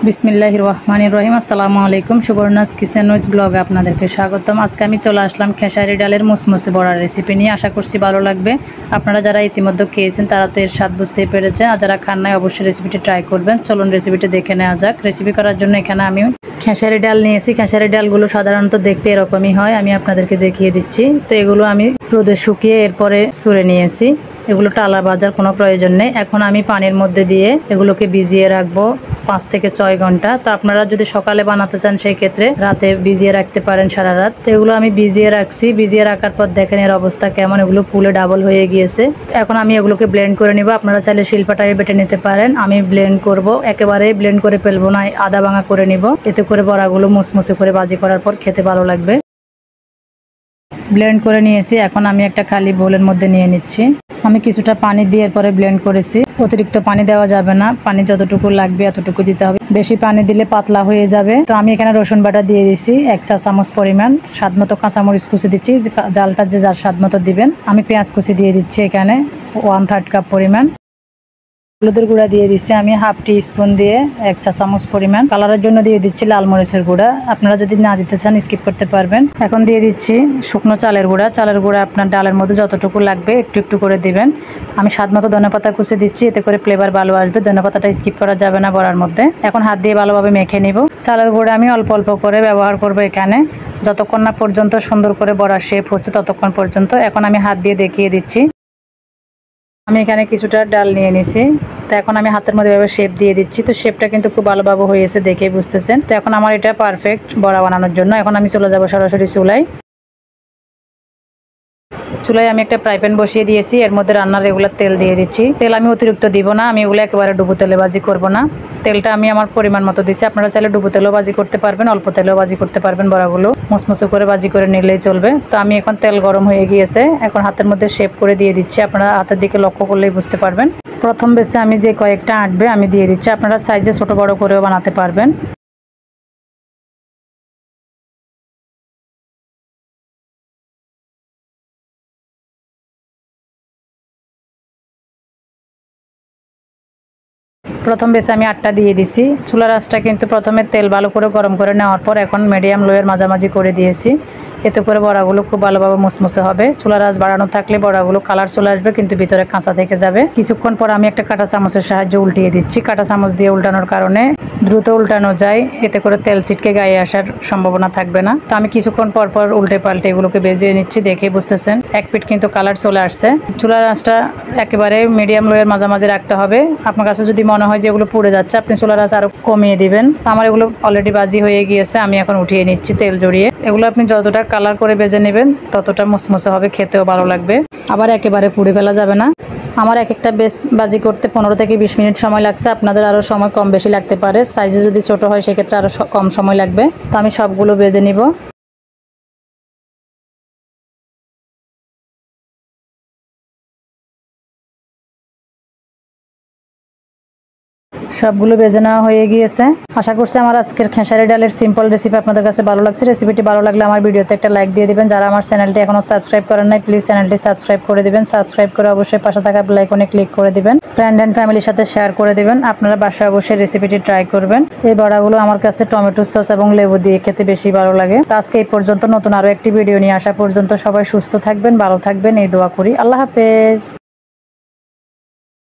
বিসমিল্লাহির রহমানির রহিম। আসসালামু আলাইকুম। সুবর্ণাস কিচেন উইথ ব্লগে আপনাদেরকে স্বাগতম। আজকে আমি চলে আসলাম খেসারি ডালের মুসমুসে বড়ার রেসিপি নিয়ে। আশা করছি ভালো লাগবে। আপনারা যারা ইতিমধ্যে খেয়েছেন তারা তো এর স্বাদ বুঝতেই পেরেছেন, আর যারা খান নাই অবশ্যই রেসিপিটি ট্রাই করবেন। চলুন রেসিপিটি দেখে নেওয়া যাক। রেসিপি করার জন্য এখানে আমি খেসারি ডাল নিয়েছি। খেসারি ডালগুলো সাধারণত দেখতে এরকমই হয়, আমি আপনাদেরকে দেখিয়ে দিচ্ছি। তো এগুলো আমি রোদে শুকিয়ে এরপরে ছুঁড়ে নিয়েছি। এগুলো টালা ভাজার কোনো প্রয়োজন নেই। এখন আমি পানির মধ্যে দিয়ে এগুলোকে ভিজিয়ে রাখবো 5 থেকে 6 ঘন্টা। তো আপনারা যদি সকালে বানাতে চান সেই ক্ষেত্রে রাতে ভিজিয়ে রাখতে পারেন সারা রাত। তো এগুলো আমি ভিজিয়ে রাখছি। ভিজিয়ে রাখার পর দেখেন এর অবস্থা কেমন, এগুলো ফুলে ডাবল হয়ে গিয়েছে। এখন আমি এগুলোকে ব্লেন্ড করে নিব। আপনারা চাইলে শিলপাটায় বেটে নিতে পারেন। আমি ব্লেন্ড করব, একেবারে ব্লেন্ড করে ফেলবো না, আধা ভাঙা করে নিব। এতে করে বড়াগুলো মুসমুসে করে ভাজি করার পর খেতে ভালো লাগবে। ব্লেন্ড করে নিয়েছি। এখন আমি একটা খালি বোলের মধ্যে নিয়ে নিচ্ছি। আমি কিছুটা পানি দিয়ে এরপরে ব্লেন্ড করেছি। অতিরিক্ত পানি দেওয়া যাবে না, পানি যতটুকু লাগবে এতটুকু দিতে হবে। বেশি পানি দিলে পাতলা হয়ে যাবে। তো আমি এখানে রসুন বাটা দিয়ে দিয়েছি 1 চা চামচ পরিমাণ। স্বাদ মতো কাঁচামরিচ কুচি দিচ্ছি, জালটা যে যার স্বাদ মতো দিবেন। আমি পেঁয়াজ কুচি দিয়ে দিচ্ছি এখানে 1/3 কাপ পরিমাণ। হলুদের গুঁড়া দিয়ে দিচ্ছি আমি 1/2 টিস্পুন দিয়ে 1 চা চামচ পরিমাণ। কালারের জন্য দিয়ে দিচ্ছি লাল মরিচের গুঁড়া, আপনারা যদি না দিতে চান স্কিপ করতে পারবেন। এখন দিয়ে দিচ্ছি শুকনো চালের গুঁড়া। চালের গুঁড়া আপনার ডালের মধ্যে যতটুকু লাগবে একটু একটু করে দিবেন। আমি স্বাদ মতো ধনেপাতা কুচি দিচ্ছি, এতে করে ফ্লেভার ভালো আসবে। ধনেপাতাটা স্কিপ করা যাবে না বড়ার মধ্যে। এখন হাত দিয়ে ভালোভাবে মেখে নিব। চালের গুঁড়া আমি অল্প অল্প করে ব্যবহার করব এখানে, যতক্ষণ না পর্যন্ত সুন্দর করে বড়ার শেপ হচ্ছে ততক্ষণ পর্যন্ত। এখন আমি হাত দিয়ে দেখিয়ে দিচ্ছি। আমি এখানে কিছুটা ডাল নিয়ে নিছি। তো এখন আমি হাতের মধ্যে এভাবে শেপ দিয়ে দিচ্ছি। তো শেপটা কিন্তু খুব ভালোভাবে হয়েছে, দেখেই বুঝতেছেন। তো এখন আমার এটা পারফেক্ট বড়া বানানোর জন্য। এখন আমি চলে যাব সরাসরি চুলায়। চুলায় আমি একটা ফ্রাই প্যান বসিয়ে দিয়েছি, এর মধ্যে রান্নার রেগুলার তেল দিয়ে দিচ্ছি। তেল আমি অতিরিক্ত দিব না, আমি এগুলো একেবারে ডুবো তেলে ভাজি করব না। তেলটা আমি আমার পরিমাণ মতো দিচ্ছি। আপনারা চাইলে ডুবো তেলেও ভাজি করতে পারবেন, অল্প তেলেও ভাজি করতে পারবেন। বড়াগুলো মুসমুসে করে ভাজি করে নিলেই চলবে। তো আমি এখন তেল গরম হয়ে গিয়েছে, এখন হাতের মধ্যে শেপ করে দিয়ে দিচ্ছি। আপনারা হাতের দিকে লক্ষ্য করলেই বুঝতে পারবেন। প্রথম বেসে আমি যে কয়েকটা আঁটবে আমি দিয়ে দিচ্ছি। আপনারা সাইজে ছোট বড় করেও বানাতে পারবেন। প্রথম বেসে আমি 8টা দিয়ে দিছি। চুলার আঁচটা কিন্তু প্রথমে তেল ভালো করে গরম করে নেওয়ার পর এখন মিডিয়াম লোয়ের মাঝামাঝি করে দিয়েছি। এতে করে বড়াগুলো খুব ভালোভাবে মুসমুসে হবে। চুলার আঁচ বাড়ানো থাকলে বড়াগুলো কালার চলে আসবে, কিন্তু ভিতরে কাঁচা থেকে যাবে। কিছুক্ষণ পর আমি একটা কাঁটা চামচের সাহায্যে উল্টিয়ে দিচ্ছি। কাঁটা চামচ দিয়ে উল্টানোর কারণে দ্রুত উল্টানো যায়, এতে করে তেল ছিটকে গায়ে আসার সম্ভাবনা থাকবে না। তো আমি কিছুক্ষণ পর পর উল্টে পাল্টে এগুলোকে ভেজে নিচ্ছি, দেখে বুঝতেছেন এক পিঠ কিন্তু কালার চলে আসছে। চুলার আঁচটা একেবারে মিডিয়াম লোয়ের মাঝামাঝি রাখতে হবে। আপনার কাছে যদি মনে হয় যে এগুলো পুড়ে যাচ্ছে, আপনি চুলার আঁচ আরো কমিয়ে দিবেন। আমার এগুলো অলরেডি ভাজি হয়ে গিয়েছে, আমি এখন উঠিয়ে নিচ্ছি তেল জড়িয়ে। এগুলো আপনি যতটা কালার করে ভেজে নেবেন ততটা মুসমুসে হবে, খেতেও ভালো লাগবে। আবার একেবারে পুড়ে ফেলা যাবে না। আমার এক একটা বেশ ভাজি করতে 15 থেকে 20 মিনিট সময় লাগছে। আপনাদের আরও সময় কম বেশি লাগতে পারে। সাইজে যদি ছোট হয় সেক্ষেত্রে আরও কম সময় লাগবে। তো আমি সবগুলো ভেজে নিব। সবগুলো ভেজে নেওয়া হয়ে গিয়েছে। আশা করছি আমার আজকের খেসারি ডালের সিম্পল রেসিপি আপনাদের কাছে ভালো লাগছে। রেসিপিটি ভালো লাগলে আমার ভিডিওতে একটা লাইক দিয়ে দিবেন। যারা আমার চ্যানেলটি এখনো সাবস্ক্রাইব করেন নাই প্লিজ চ্যানেলটি সাবস্ক্রাইব করে দিবেন। সাবস্ক্রাইব করে অবশ্যই পাশে থাকা বেল আইকনে ক্লিক করে দিবেন। ফ্রেন্ড অ্যান্ড ফ্যামিলির সাথে শেয়ার করে দিবেন। আপনারা বাসায় অবশ্যই রেসিপিটি ট্রাই করবেন। এই বড়াগুলো আমার কাছে টমেটো সস এবং লেবু দিয়ে খেতে বেশি ভালো লাগে। তো আজকে এই পর্যন্ত, নতুন আরও একটি ভিডিও নিয়ে আসা পর্যন্ত সবাই সুস্থ থাকবেন, ভালো থাকবেন এই দোয়া করি। আল্লাহ হাফেজ।